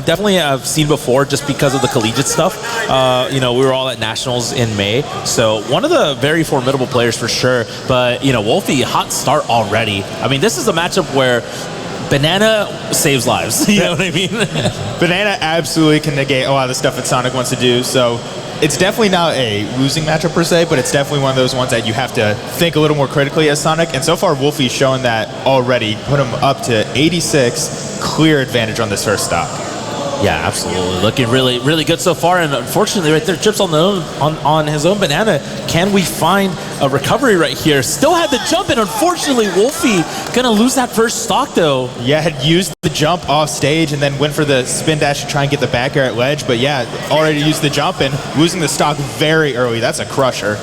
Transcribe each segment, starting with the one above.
definitely have seen before just because of the collegiate stuff. You know, we were all at Nationals in May, so one of the very formidable players for sure. But, you know, Woulphy, hot start already. I mean, this is a matchup where Banana saves lives. You know what I mean? Banana absolutely can negate a lot of the stuff that Sonic wants to do, so it's definitely not a losing matchup per se, but it's definitely one of those ones that you have to think a little more critically as Sonic, and so far Woulphy's shown that already, put him up to 86, clear advantage on this first stock. Yeah, absolutely. Looking really, really good so far. And unfortunately, right there, trips on his own Banana. Can we find a recovery right here? Still had the jump, and unfortunately, Woulphy gonna lose that first stock though. Yeah, had used the jump off stage and then went for the spin dash to try and get the back air at ledge. But yeah, already used the jump and losing the stock very early. That's a crusher.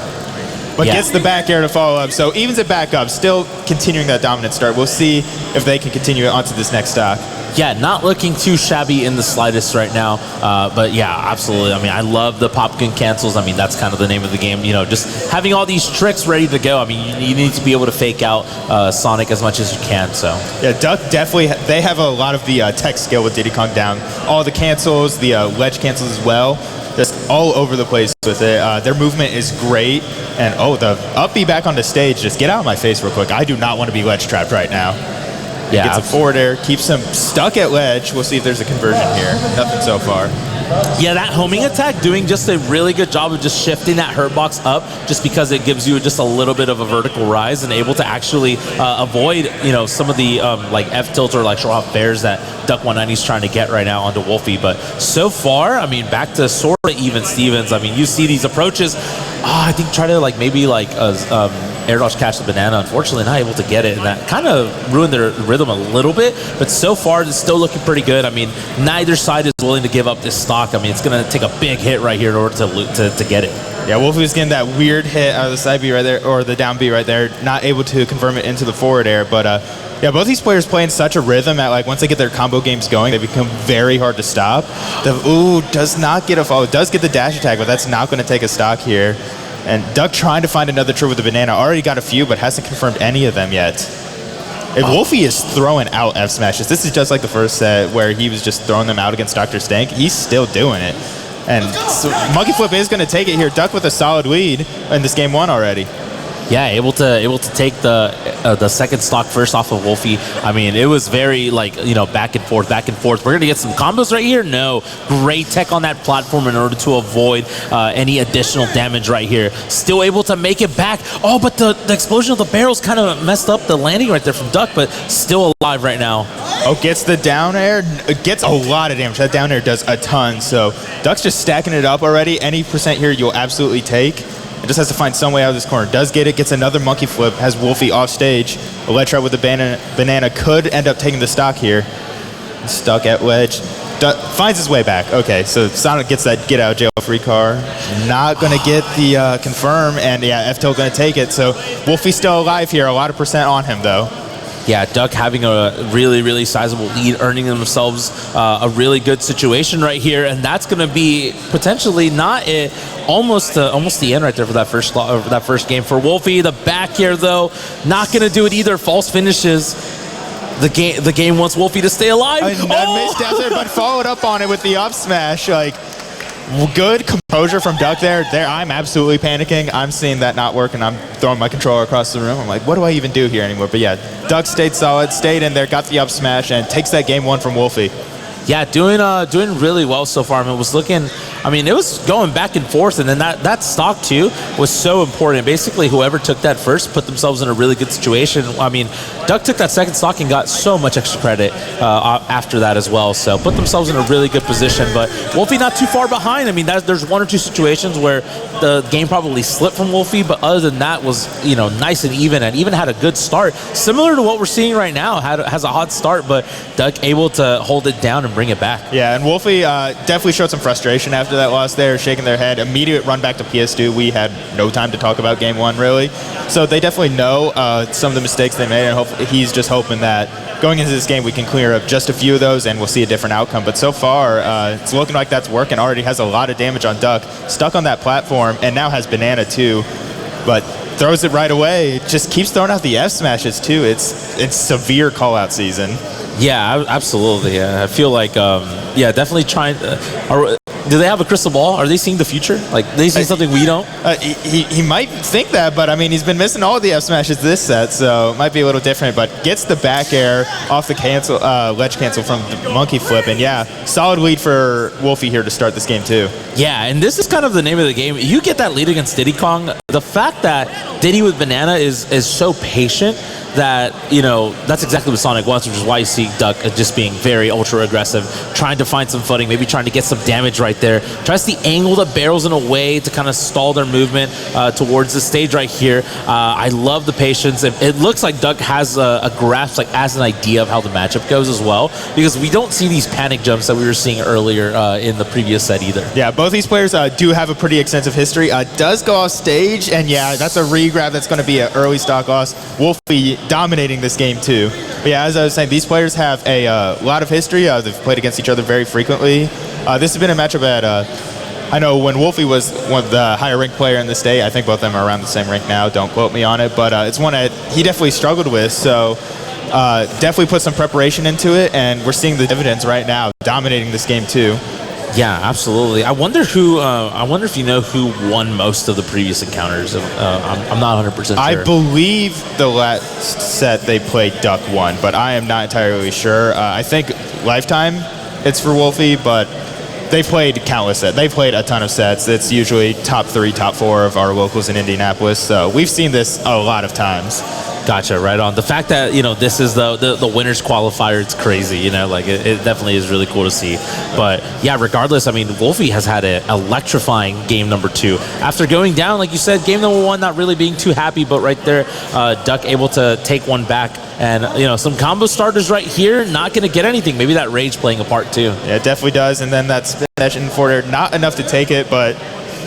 But gets the back air to follow up. So evens it back up, still continuing that dominant start. We'll see if they can continue it onto this next stock. Yeah, not looking too shabby in the slightest right now. But yeah, absolutely. I mean, I love the pop gun cancels. I mean, that's kind of the name of the game. You know, just having all these tricks ready to go. I mean, you need to be able to fake out Sonic as much as you can. So yeah, Duck definitely, they have a lot of the tech skill with Diddy Kong down. All the cancels, the ledge cancels as well. Just all over the place with it. Their movement is great. And oh, the up B back on the stage. Just get out of my face real quick. I do not want to be ledge trapped right now. Yeah, gets a forward air, keeps him stuck at ledge. We'll see if there's a conversion here. Nothing so far. Yeah, that homing attack doing just a really good job of just shifting that hurt box up, just because it gives you just a little bit of a vertical rise and able to actually avoid, you know, some of the like F tilt or like Schwab bears that Duck190 is trying to get right now onto Woulphy. But so far, I mean, back to sort of even Stevens. I mean, you see these approaches. I think try to like maybe like air dodge catch the Banana. Unfortunately, not able to get it, and that kind of ruined their rhythm a little bit. But so far, it's still looking pretty good. I mean, neither side is willing to give up this stock. I mean, it's going to take a big hit right here in order to get it. Yeah, Woulphy's getting that weird hit out of the side B right there, or the down B right there, not able to confirm it into the forward air. But yeah, both these players play in such a rhythm that like once they get their combo games going, they become very hard to stop. Does not get a follow. Does get the dash attack, but that's not going to take a stock here. And Duck trying to find another trip with the Banana. Already got a few, but hasn't confirmed any of them yet. If Woulphy is throwing out F smashes, this is just like the first set where he was just throwing them out against Dr. Stank. He's still doing it. And so Monkey Flip is going to take it here. Duck with a solid lead in this game one already. Yeah, able to take the second stock first off of Woulphy. I mean, it was very like, you know, back and forth. We're gonna get some combos right here. No, great tech on that platform in order to avoid any additional damage right here. Still able to make it back. Oh, but the explosion of the barrels kind of messed up the landing right there from Duck, but still alive right now. Oh, gets the down air. Gets a lot of damage. That down air does a ton. So Duck's just stacking it up already. Any percent here you'll absolutely take. It just has to find some way out of this corner. Does get it, gets another monkey flip, has Woulphy off stage. A ledge trap with the banana could end up taking the stock here. Stuck at wedge. Finds his way back. Okay, so Sonic gets that get out of jail free car. Not going to get the confirm, and yeah, F-Tilt going to take it. So Woulphy's still alive here. A lot of percent on him, though. Yeah, Duck having a really, really sizable lead, earning themselves a really good situation right here, and that's going to be potentially not it. Almost the end right there for that first game for Woulphy. The back air though, not going to do it either. False finishes. The game wants Woulphy to stay alive. Missed out there, but followed up on it with the up smash. Like, good composure from Duck there. I'm absolutely panicking. I'm seeing that not work, and I'm throwing my controller across the room. I'm like, what do I even do here anymore? But yeah, Duck stayed solid, stayed in there, got the up smash, and takes that game one from Woulphy. Yeah, doing really well so far. I mean, it was going back and forth, and then that stock too was so important. Basically, whoever took that first put themselves in a really good situation. I mean, Duck took that second stock and got so much extra credit after that as well. So put themselves in a really good position. But Woulphy not too far behind. I mean, there's one or two situations where the game probably slipped from Woulphy, but other than that was, you know, nice and even had a good start, similar to what we're seeing right now. Has a hot start, but Duck able to hold it down and bring it back. Yeah, and Woulphy definitely showed some frustration after that loss there, shaking their head. Immediate run back to PS2. We had no time to talk about game one, really. So they definitely know some of the mistakes they made, and he's just hoping that going into this game we can clear up just a few of those and we'll see a different outcome. But so far, it's looking like that's working. Already has a lot of damage on Duck, stuck on that platform, and now has Banana too. But throws it right away. Just keeps throwing out the F smashes too. It's severe call-out season. Yeah, absolutely. Yeah. I feel like, yeah, definitely trying. Do they have a crystal ball? Are they seeing the future? Like, they see something we don't? He might think that, but I mean, he's been missing all the F smashes this set, so it might be a little different. But gets the back air off the cancel, ledge cancel from the monkey flip, and yeah, solid lead for Woulphy here to start this game too. Yeah, and this is kind of the name of the game. You get that lead against Diddy Kong. The fact that Diddy with Banana is so patient that, you know, that's exactly what Sonic wants, which is why you see Duck just being very ultra aggressive, trying to find some footing, maybe trying to get some damage right there. Tries to angle the barrels in a way to kind of stall their movement towards the stage right here. I love the patience. It looks like Duck has a grasp, like as an idea of how the matchup goes as well, because we don't see these panic jumps that we were seeing earlier in the previous set either. Yeah, both these players do have a pretty extensive history. Does go off stage, and yeah, that's a regrab that's going to be an early stock loss. Woulphy dominating this game too. But yeah, as I was saying, these players have a lot of history. They've played against each other very frequently. This has been a matchup that I know when Woulphy was one of the higher ranked player in the state. I think both of them are around the same rank now. Don't quote me on it, but it's one that he definitely struggled with. So definitely put some preparation into it, and we're seeing the dividends right now, dominating this game too. Yeah, absolutely. I wonder who. I wonder if you know who won most of the previous encounters. I'm not 100% sure. I believe the last set they played Duck won, but I am not entirely sure. I think Lifetime it's for Woulphy, but they played countless sets. They played a ton of sets. It's usually top 3, top 4 of our locals in Indianapolis. So we've seen this a lot of times. Gotcha, right on. The fact that, you know, this is the winners qualifier, it's crazy, you know, like it definitely is really cool to see. But yeah, regardless, I mean, Woulphy has had an electrifying game number 2. After going down, like you said, game number 1 not really being too happy, but right there, Duck able to take one back. And, you know, some combo starters right here, not going to get anything. Maybe that rage playing a part too. Yeah, it definitely does. And then that spin dash in forward air, not enough to take it, but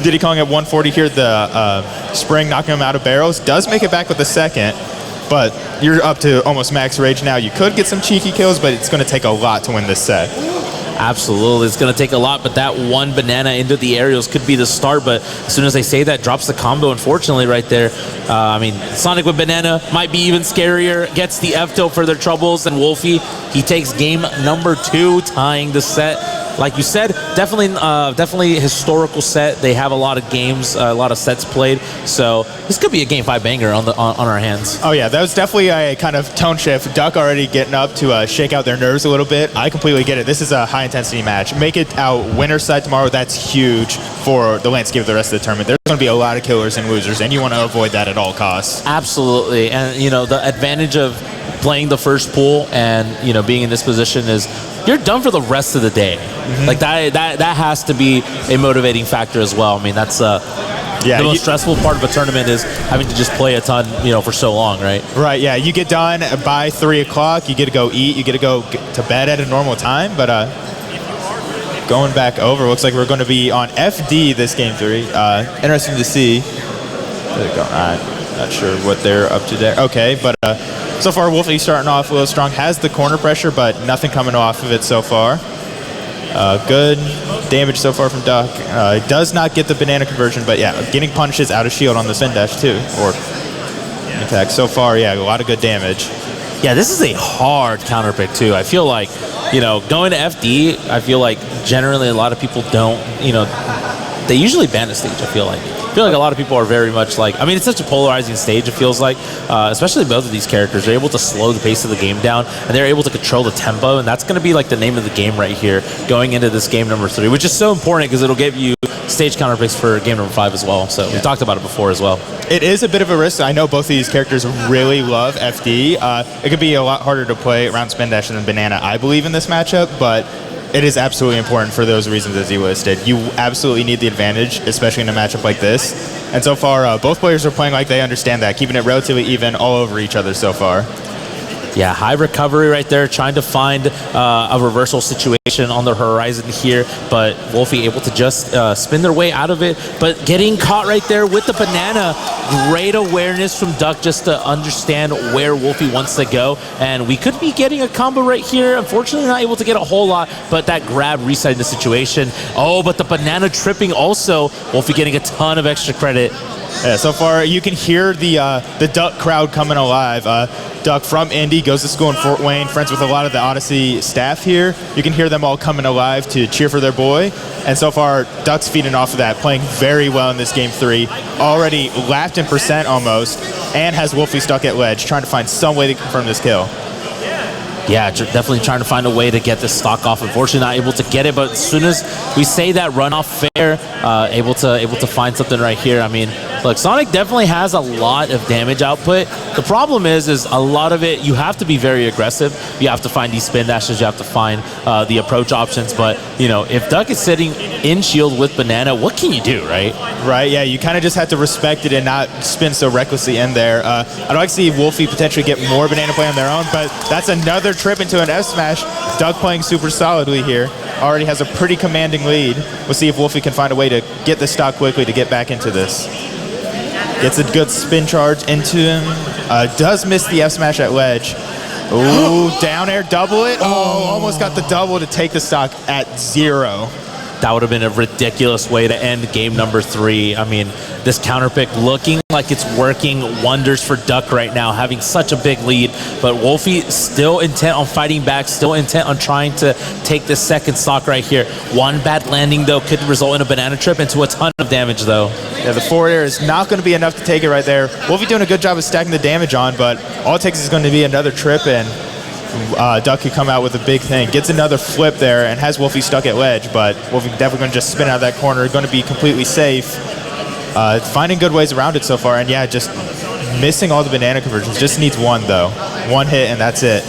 Diddy Kong at 140 here, the spring knocking him out of barrels, does make it back with a second. But you're up to almost max rage now. You could get some cheeky kills, but it's going to take a lot to win this set. Absolutely. It's going to take a lot, but that one banana into the aerials could be the start. But as soon as they say that, drops the combo, unfortunately, right there. I mean, Sonic with banana might be even scarier. Gets the F-tilt for their troubles, and Woulphy, he takes game number 2, tying the set. Like you said, definitely a historical set. They have a lot of games, a lot of sets played. So this could be a game 5 banger on our hands. Oh yeah, that was definitely a kind of tone shift. Duck already getting up to shake out their nerves a little bit. I completely get it. This is a high intensity match. Make it out winner's side tomorrow. That's huge for the landscape of the rest of the tournament. There's going to be a lot of killers and losers, and you want to avoid that at all costs. Absolutely, and you know the advantage of playing the first pool and, you know, being in this position is you're done for the rest of the day. Mm-hmm. Like that has to be a motivating factor as well. I mean, that's the most stressful part of a tournament is having to just play a ton, you know, for so long, right? Right, yeah. You get done by 3 o'clock, you get to go eat, you get to go to bed at a normal time, but going back over, looks like we're going to be on FD this game 3. Interesting to see. Not sure what they're up to there. Okay, but so far Woulphy starting off a little strong. Has the corner pressure, but nothing coming off of it so far. Good damage so far from Duck. Does not get the banana conversion, but yeah, getting punishes out of shield on the spin dash too. Or attack. So far, yeah, a lot of good damage. Yeah, this is a hard counter pick too. I feel like, you know, going to FD, I feel like generally a lot of people don't, you know, they usually ban the stage, I feel like a lot of people are very much like, I mean, it's such a polarizing stage, it feels like, especially both of these characters. They're able to slow the pace of the game down, and they're able to control the tempo, and that's going to be like the name of the game right here going into this game number 3, which is so important because it'll give you stage counter picks for game number 5 as well. So we talked about it before as well. It is a bit of a risk. I know both of these characters really love FD. It could be a lot harder to play around spin dash than banana, I believe, in this matchup, but it is absolutely important for those reasons as you listed. You absolutely need the advantage, especially in a matchup like this. And so far, both players are playing like they understand that, keeping it relatively even all over each other so far. Yeah, high recovery right there, trying to find a reversal situation on the horizon here, but Woulphy able to just spin their way out of it, but getting caught right there with the banana. Great awareness from Duck just to understand where Woulphy wants to go, and we could be getting a combo right here. Unfortunately, not able to get a whole lot, but that grab resetting the situation. Oh, but the banana tripping also. Woulphy getting a ton of extra credit. Yeah, so far you can hear the Duck crowd coming alive. Duck from Indy Woulphy goes to school in Fort Wayne, friends with a lot of the Odyssey staff here. You can hear them all coming alive to cheer for their boy. And so far, Duck's feeding off of that, playing very well in this game 3. Already lapped in percent almost, and has Woulphy stuck at ledge, trying to find some way to confirm this kill. Yeah, definitely trying to find a way to get this stock off. Unfortunately, not able to get it, but as soon as we say that runoff fair, able to find something right here. I mean, look, Sonic definitely has a lot of damage output. The problem is a lot of it, you have to be very aggressive. You have to find these spin dashes. You have to find the approach options. But, you know, if Duck is sitting in shield with Banana, what can you do, right? Right, yeah, you kind of just have to respect it and not spin so recklessly in there. I'd like to see Woulphy potentially get more Banana play on their own, but that's another trip into an F smash. Duck playing super solidly here. Already has a pretty commanding lead. We'll see if Woulphy can find a way to get the stock quickly to get back into this. Gets a good spin charge into him. Does miss the F smash at ledge. Ooh, down air, double it. Oh, almost got the double to take the stock at 0. That would have been a ridiculous way to end game number 3. I mean, this counter pick looking like it's working wonders for Duck right now, having such a big lead. But Woulphy still intent on fighting back, still intent on trying to take this second stock right here. One bad landing, though, could result in a banana trip into a ton of damage, though. Yeah, the forward air is not going to be enough to take it right there. Woulphy doing a good job of stacking the damage on, but all it takes is going to be another trip, and Duck could come out with a big thing. Gets another flip there and has Woulphy stuck at ledge, but Woulphy definitely going to just spin out of that corner, going to be completely safe. Finding good ways around it so far, and yeah, just missing all the banana conversions. Just needs one, though. One hit, and that's it.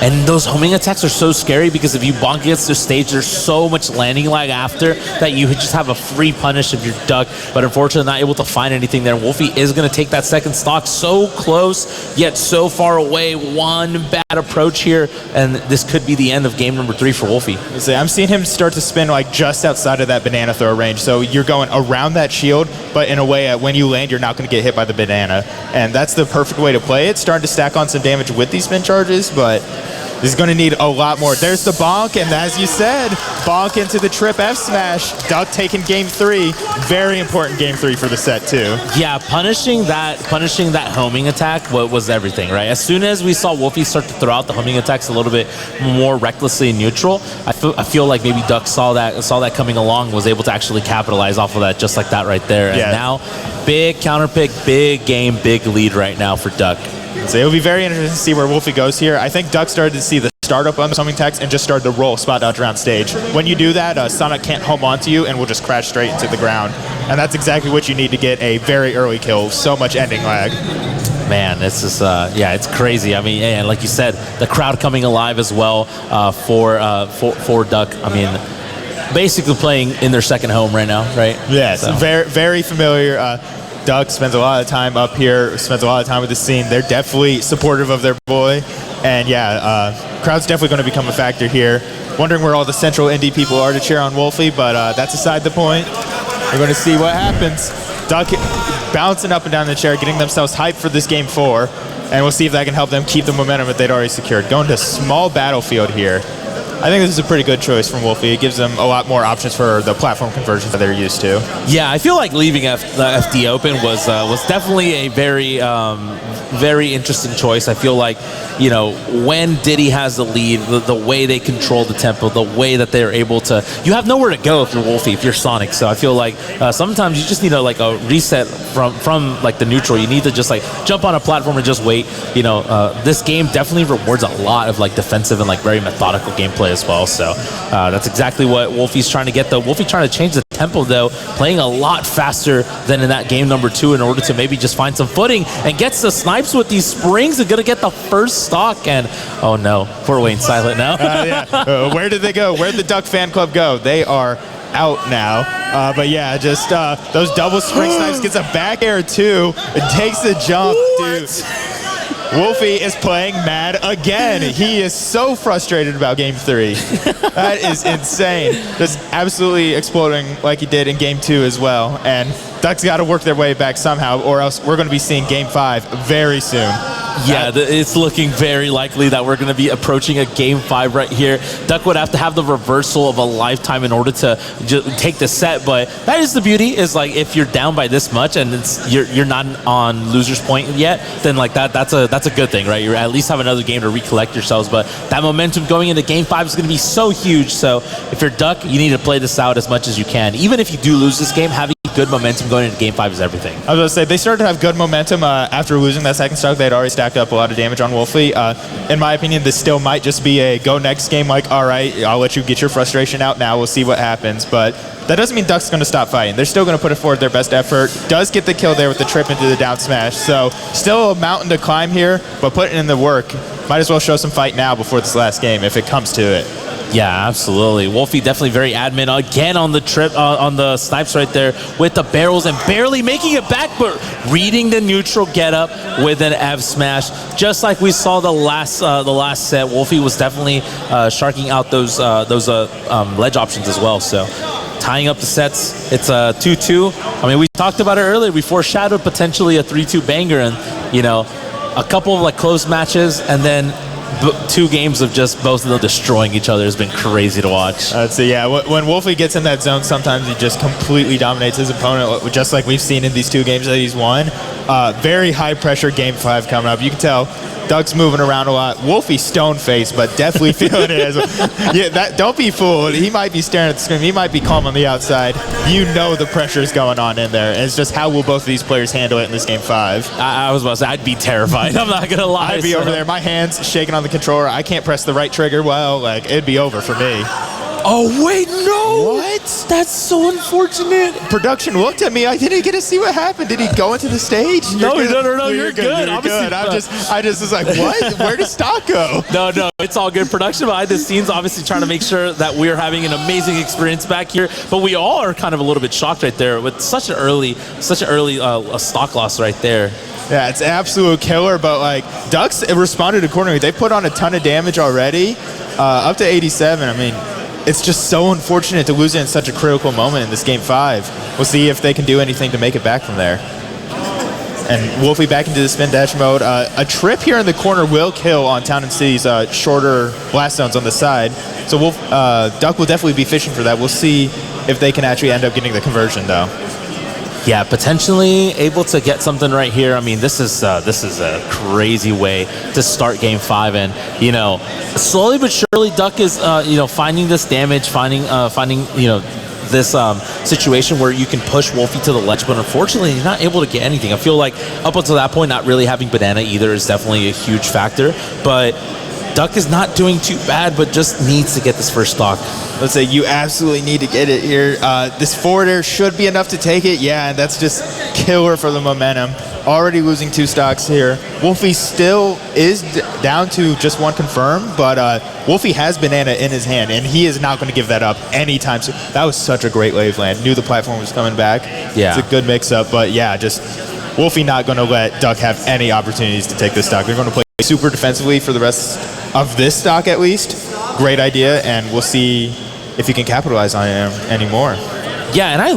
And those homing attacks are so scary because if you bonk against the stage, there's so much landing lag after that you just have a free punish if you're Duck. But unfortunately, not able to find anything there. Woulphy is going to take that second stock. So close, yet so far away. One bad approach here, and this could be the end of game number 3 for Woulphy. I'm seeing him start to spin like just outside of that banana throw range. So you're going around that shield, but in a way, when you land, you're not going to get hit by the banana. And that's the perfect way to play it. Starting to stack on some damage with these spin charges, but this is going to need a lot more. There's the bonk, and as you said, bonk into the trip F smash. Duck taking game 3. Very important game 3 for the set, too. Yeah, punishing that homing attack was everything, right? As soon as we saw Woulphy start to throw out the homing attacks a little bit more recklessly and neutral, I feel like maybe Duck saw that coming along, was able to actually capitalize off of that just like that right there. And now, big counter pick, big game, big lead right now for Duck. So it'll be very interesting to see where Woulphy goes here. I think Duck started to see the startup on the homing attacks and just started to roll spot dodge around stage. When you do that, Sonic can't home onto you and will just crash straight into the ground. And that's exactly what you need to get a very early kill. So much ending lag. Man, this is, yeah, it's crazy. I mean, and like you said, the crowd coming alive as well for Duck. I mean, basically playing in their second home right now, right? Yes, so. Very familiar. Duck spends a lot of time up here, spends a lot of time with the scene. They're definitely supportive of their boy. And yeah, crowd's definitely going to become a factor here. Wondering where all the central indie people are to cheer on Woulphy, but that's aside the point. We're going to see what happens. Duck bouncing up and down the chair, getting themselves hyped for this game 4. And we'll see if that can help them keep the momentum that they'd already secured. Going to small battlefield here. I think this is a pretty good choice from Woulphy. It gives them a lot more options for the platform conversions that they're used to. Yeah, I feel like leaving the FD open was definitely a very interesting choice. I feel like, you know, when Diddy has the lead, the way they control the tempo, the way that they're able to, you have nowhere to go if you're Woulphy, if you're Sonic. So I feel like sometimes you just need a reset from like the neutral. You need to just like jump on a platform and just wait. You know, this game definitely rewards a lot of like defensive and like very methodical gameplay as well. So that's exactly what Woulphy's trying to get, though. Woulphy trying to change the tempo, though, playing a lot faster than in that game number 2 in order to maybe just find some footing, and gets the snipes with these springs and gonna get the first stock. And oh no, Fort Wayne silent now. Where did they go? Where did the Duck fan club go? They are out now. But yeah, just those double spring snipes, gets a back air too. It takes the jump, dude. Woulphy is playing mad again. He is so frustrated about game 3. That is insane. Just absolutely exploding like he did in game 2 as well. And Duck's got to work their way back somehow, or else we're going to be seeing game 5 very soon. Yeah, it's looking very likely that we're going to be approaching a Game 5 right here. Duck would have to have the reversal of a lifetime in order to take the set, but that is the beauty, is like if you're down by this much and you're not on loser's point yet, then like that's a good thing, right? You at least have another game to recollect yourselves, but that momentum going into Game 5 is going to be so huge. So if you're Duck, you need to play this out as much as you can. Even if you do lose this game, having good momentum going into Game 5 is everything. I was going to say, they started to have good momentum after losing that second stock. They had already stacked up a lot of damage on Woulphy. In my opinion, this still might just be a go next game, like, all right, I'll let you get your frustration out now. We'll see what happens. But that doesn't mean Duck's going to stop fighting. They're still going to put forward their best effort. Does get the kill there with the trip into the down smash. So still a mountain to climb here, but putting in the work. Might as well show some fight now before this last game if it comes to it. Yeah, absolutely. Woulphy definitely very admin again on the trip, on the snipes right there with the barrels and barely making it back, but reading the neutral get up with an F smash. Just like we saw the last set, Woulphy was definitely sharking out those ledge options as well. So tying up the sets, it's a 2-2. I mean, we talked about it earlier. We foreshadowed potentially a 3-2 banger, and you know, a couple of like close matches, and then 2 games of just both of them destroying each other has been crazy to watch. So yeah, when Woulphy gets in that zone, sometimes he just completely dominates his opponent, just like we've seen in these 2 games that he's won. Very high pressure Game 5 coming up. You can tell Duck's moving around a lot. Woulphy stone-faced, but definitely feeling it as well. Yeah, don't be fooled. He might be staring at the screen. He might be calm on the outside. You know the pressure's going on in there. And it's just how will both of these players handle it in this Game 5. I was about to say, I'd be terrified. I'm not going to lie. I'd be over there. My hands shaking on the controller. I can't press the right trigger well. Like, it'd be over for me. Oh, wait, no. What? That's so unfortunate. Production looked at me. I didn't get to see what happened. Did he go into the stage? No, you're good. You're good. I just was like, what? Where did stock go? No, it's all good. Production behind the scenes, obviously trying to make sure that we're having an amazing experience back here. But we all are kind of a little bit shocked right there with such an early stock loss right there. Yeah, it's absolute killer, but like Ducks responded accordingly. They put on a ton of damage already, up to 87. I mean, it's just so unfortunate to lose it in such a critical moment in this Game 5. We'll see if they can do anything to make it back from there. And Woulphy back into the spin dash mode. A trip here in the corner will kill on Town and City's shorter blast zones on the side. So Duck will definitely be fishing for that. We'll see if they can actually end up getting the conversion, though. Yeah, potentially able to get something right here. I mean, this is a crazy way to start Game 5, and you know, slowly but surely, Duck is finding this damage, finding this situation where you can push Woulphy to the ledge, but unfortunately, he's not able to get anything. I feel like up until that point, not really having banana either is definitely a huge factor, but Duck is not doing too bad, but just needs to get this first stock. Let's say you absolutely need to get it here. This forward air should be enough to take it. Yeah, and that's just killer for the momentum. Already losing 2 stocks here. Woulphy still is down to just 1 confirm, but Woulphy has banana in his hand, and he is not going to give that up anytime soon. That was such a great wave land. Knew the platform was coming back. Yeah. It's a good mix-up, but yeah, just Woulphy not going to let Duck have any opportunities to take this stock. They're going to play super defensively for the rest of this stock at least. Great idea, and we'll see if you can capitalize on it anymore. Yeah, and I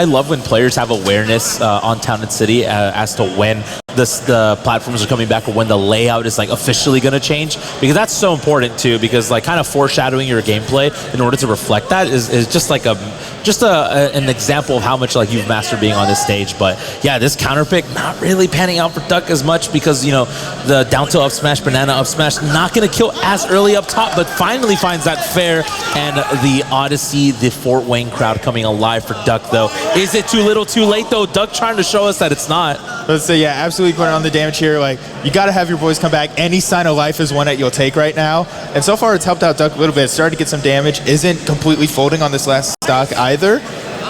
love when players have awareness on Town and City as to when the platforms are coming back or when the layout is like officially going to change, because that's so important too, because like kind of foreshadowing your gameplay in order to reflect that is just like an example of how much like you've mastered being on this stage. But yeah, this counter pick not really panning out for Duck as much, because you know the down tilt up smash, banana up smash, not going to kill as early up top, but finally finds that fair, and the Odyssey, the Fort Wayne crowd coming alive for Duck though. Is it too little too late though? Duck trying to show us that it's not. Let's say, yeah, absolutely putting on the damage here. Like, you got to have your boys come back. Any sign of life is one that you'll take right now. And so far, it's helped out Duck a little bit. Starting to get some damage. Isn't completely folding on this last stock either.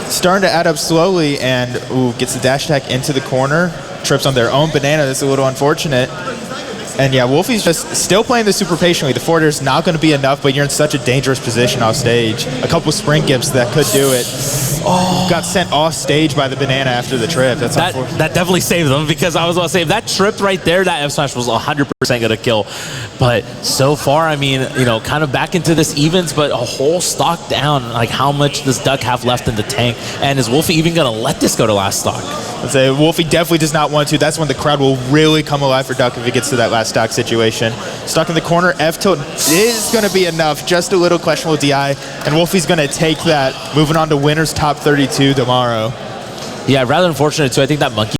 Starting to add up slowly, and gets the dash attack into the corner. Trips on their own banana. That's a little unfortunate. And yeah, Woulphy's just still playing this super patiently. The forward air's not going to be enough, but you're in such a dangerous position off stage. A couple sprint gimps that could do it. Oh, got sent off stage by the banana after the trip. That definitely saved them, because I was about to say, if that tripped right there, that F smash was 100% going to kill. But so far, I mean, you know, kind of back into this evens, but a whole stock down. Like, how much does Duck have left in the tank? And is Woulphy even going to let this go to last stock? I'd say Woulphy definitely does not want to. That's when the crowd will really come alive for Duck if he gets to that last stock situation. Stuck in the corner, F tilt is going to be enough. Just a little questionable DI, and Woulphy's going to take that, moving on to winner's top 32 tomorrow. Yeah, rather unfortunate too. I think that monkey